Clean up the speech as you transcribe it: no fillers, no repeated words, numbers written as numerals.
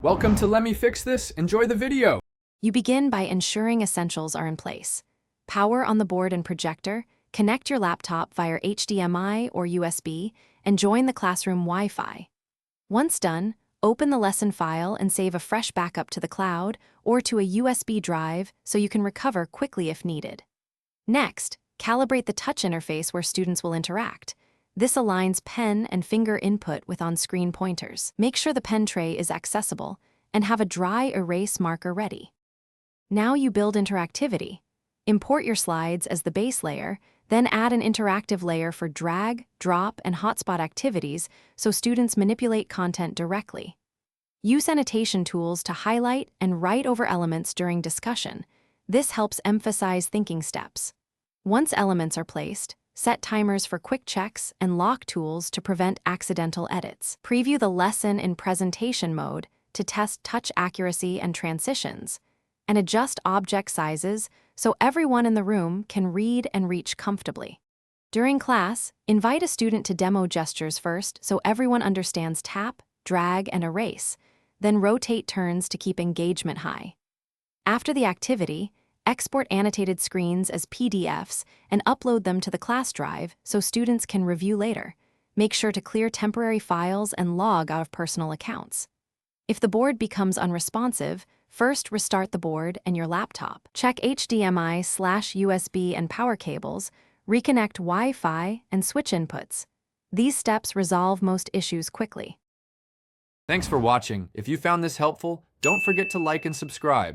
Welcome to Let Me Fix This. Enjoy the video. You begin by ensuring essentials are in place. Power on the board and projector, connect your laptop via HDMI or USB, and join the classroom Wi-Fi. Once done, open the lesson file and save a fresh backup to the cloud or to a USB drive so you can recover quickly if needed. Next, calibrate the touch interface where students will interact. This aligns pen and finger input with on-screen pointers. Make sure the pen tray is accessible and have a dry erase marker ready. Now you build interactivity. Import your slides as the base layer, then add an interactive layer for drag, drop, and hotspot activities so students manipulate content directly. Use annotation tools to highlight and write over elements during discussion. This helps emphasize thinking steps. Once elements are placed, set timers for quick checks and lock tools to prevent accidental edits. Preview the lesson in presentation mode to test touch accuracy and transitions, and adjust object sizes so everyone in the room can read and reach comfortably. During class, invite a student to demo gestures first so everyone understands tap, drag, and erase, then rotate turns to keep engagement high. After the activity, export annotated screens as PDFs and upload them to the class drive so students can review later. Make sure to clear temporary files and log out of personal accounts. If the board becomes unresponsive, first restart the board and your laptop. Check HDMI/USB and power cables, reconnect Wi-Fi, and switch inputs. These steps resolve most issues quickly. Thanks for watching. If you found this helpful, don't forget to like and subscribe.